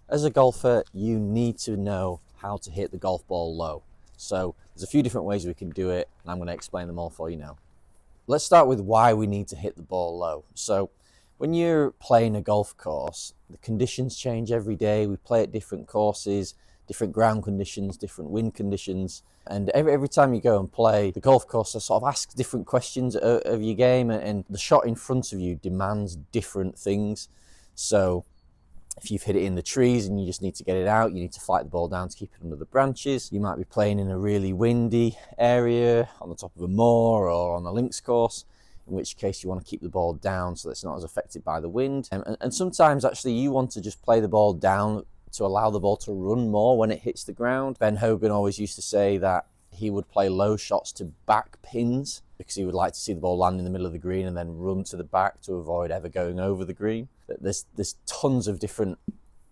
As a golfer, you need to know how to hit the golf ball low. So there's a few different ways we can do it, and I'm going to explain them all for you now. Let's start with why we need to hit the ball low. So when you're playing a golf course, the conditions change every day. We play at different courses, different ground conditions, different wind conditions. And every time you go and play, the golf course sort of asks different questions of your game, and the shot in front of you demands different things. So if you've hit it in the trees and you just need to get it out, you need to flight the ball down to keep it under the branches. You might be playing in a really windy area on the top of a moor or on a links course, in which case you want to keep the ball down so that it's not as affected by the wind. And sometimes actually you want to just play the ball down to allow the ball to run more when it hits the ground. Ben Hogan always used to say that he would play low shots to back pins because he would like to see the ball land in the middle of the green and then run to the back to avoid ever going over the green. There's tons of different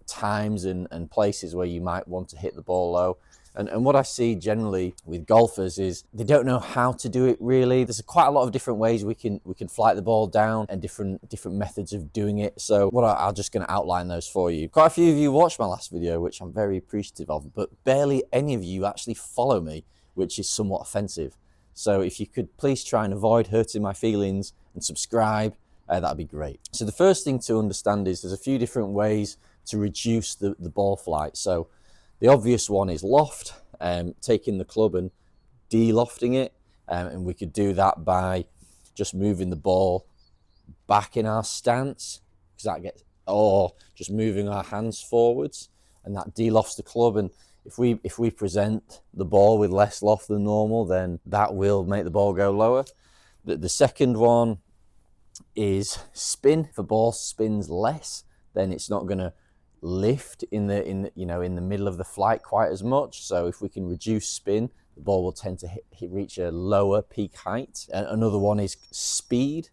times and places where you might want to hit the ball low. And what I see generally with golfers is they don't know how to do it really. There's quite a lot of different ways we can flight the ball down and different methods of doing it. So I'm just going to outline those for you. Quite a few of you watched my last video, which I'm very appreciative of, but barely any of you actually follow me, which is somewhat offensive. So if you could please try and avoid hurting my feelings and subscribe, that'd be great. So the first thing to understand is there's a few different ways to reduce the ball flight. So the obvious one is loft, taking the club and de-lofting it. And we could do that by just moving the ball back in our stance, or just moving our hands forwards, and that de-lofts the club. And if we present the ball with less loft than normal, then that will make the ball go lower. The second one is spin. If a ball spins less, then it's not going to lift in the middle of the flight quite as much. So if we can reduce spin, the ball will tend to reach a lower peak height. And another one is speed.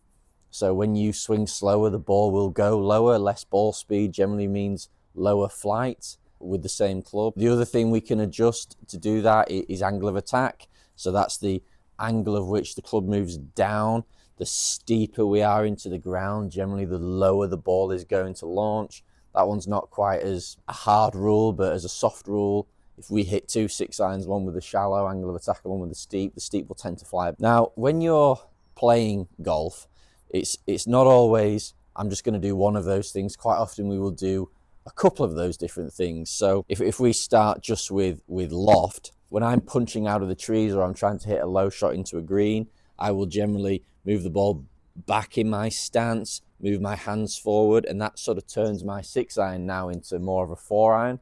So when you swing slower, the ball will go lower. Less ball speed generally means lower flight with the same club. The other thing we can adjust to do that is angle of attack. So that's the angle of which the club moves down. The steeper we are into the ground, generally the lower the ball is going to launch. That one's not quite as a hard rule, but as a soft rule, if we hit 2 6-irons, one with a shallow angle of attack and one with the steep will tend to fly. Now, when you're playing golf, it's not always, I'm just going to do one of those things. Quite often we will do a couple of those different things. So if we start just with loft, when I'm punching out of the trees or I'm trying to hit a low shot into a green, I will generally move the ball back in my stance, move my hands forward, and that sort of turns my 6-iron now into more of a 4-iron.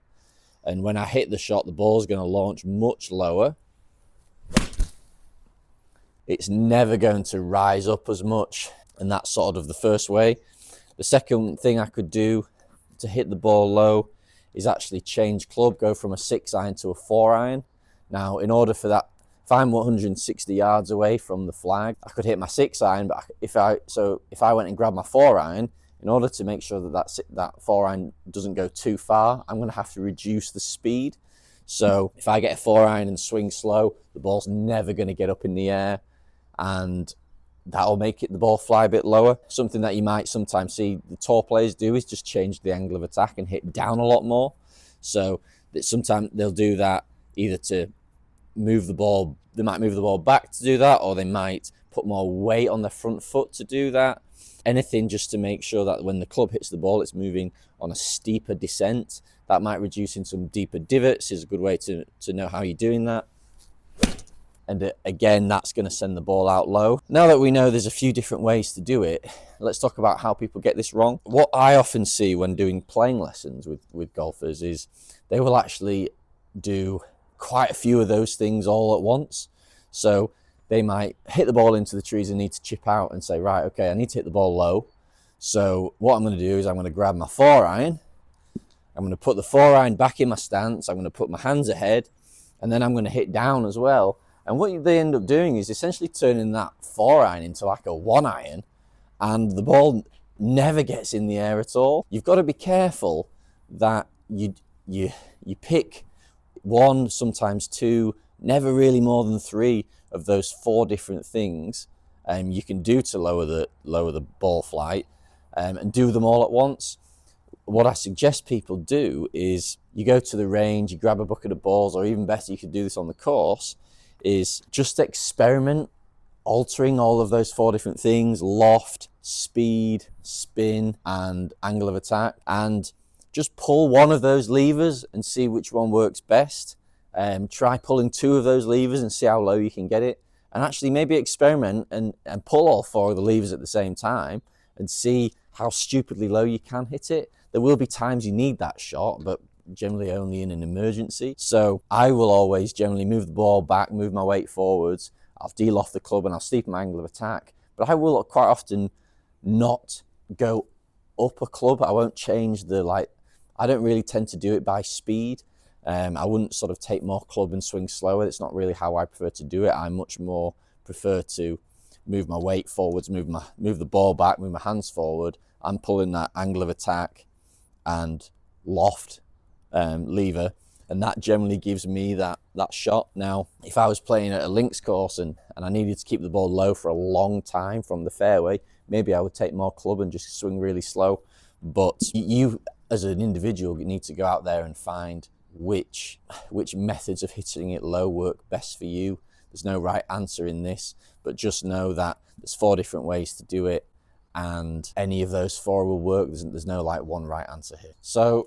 And when I hit the shot, the ball's going to launch much lower. It's never going to rise up as much, and that's sort of the first way. The second thing I could do to hit the ball low is actually change club, go from a 6-iron to a 4-iron. Now, in order for that, if I'm 160 yards away from the flag, I could hit my 6-iron, but if I went and grabbed my 4-iron, in order to make sure that 4-iron doesn't go too far, I'm going to have to reduce the speed. So if I get a 4-iron and swing slow, the ball's never going to get up in the air, and that'll make the ball fly a bit lower. Something that you might sometimes see the tour players do is just change the angle of attack and hit down a lot more. So that sometimes they'll do that either to move the ball, they might move the ball back to do that, or they might put more weight on their front foot to do that. Anything just to make sure that when the club hits the ball, it's moving on a steeper descent. That might reduce in some deeper divots, is a good way to know how you're doing that. And again, that's going to send the ball out low. Now that we know there's a few different ways to do it, let's talk about how people get this wrong. What I often see when doing playing lessons with golfers is they will actually do quite a few of those things all at once. So they might hit the ball into the trees and need to chip out and say, right, okay, I need to hit the ball low. So what I'm going to do is I'm going to grab my 4-iron. I'm going to put the 4-iron back in my stance. I'm going to put my hands ahead, and then I'm going to hit down as well. And what they end up doing is essentially turning that 4-iron into like a 1-iron, and the ball never gets in the air at all. You've got to be careful that you pick 1, sometimes 2, never really more than 3 of those 4 different things you can do to lower the ball flight, and do them all at once. what I suggest people do is you go to the range, you grab a bucket of balls, or even better, you could do this on the course, is just experiment altering all of those 4 different things: loft, speed, spin, and angle of attack, and just pull one of those levers and see which one works best. Try pulling 2 of those levers and see how low you can get it, and actually maybe experiment and pull all 4 of the levers at the same time and see how stupidly low you can hit it. There will be times you need that shot, but generally only in an emergency. So I will always generally move the ball back, move my weight forwards, I'll de-loft the club and I'll steepen my angle of attack. But I will quite often not go up a club. I won't change I don't really tend to do it by speed. I wouldn't sort of take more club and swing slower. It's not really how I prefer to do it. I much more prefer to move my weight forwards, move the ball back, move my hands forward. I'm pulling that angle of attack and loft lever, and that generally gives me that shot. Now, if I was playing at a links course and I needed to keep the ball low for a long time from the fairway, maybe I would take more club and just swing really slow. But you as an individual need to go out there and find which methods of hitting it low work best for you. There's no right answer in this, but just know that there's 4 different ways to do it, and any of those 4 will work. There's no like one right answer here. So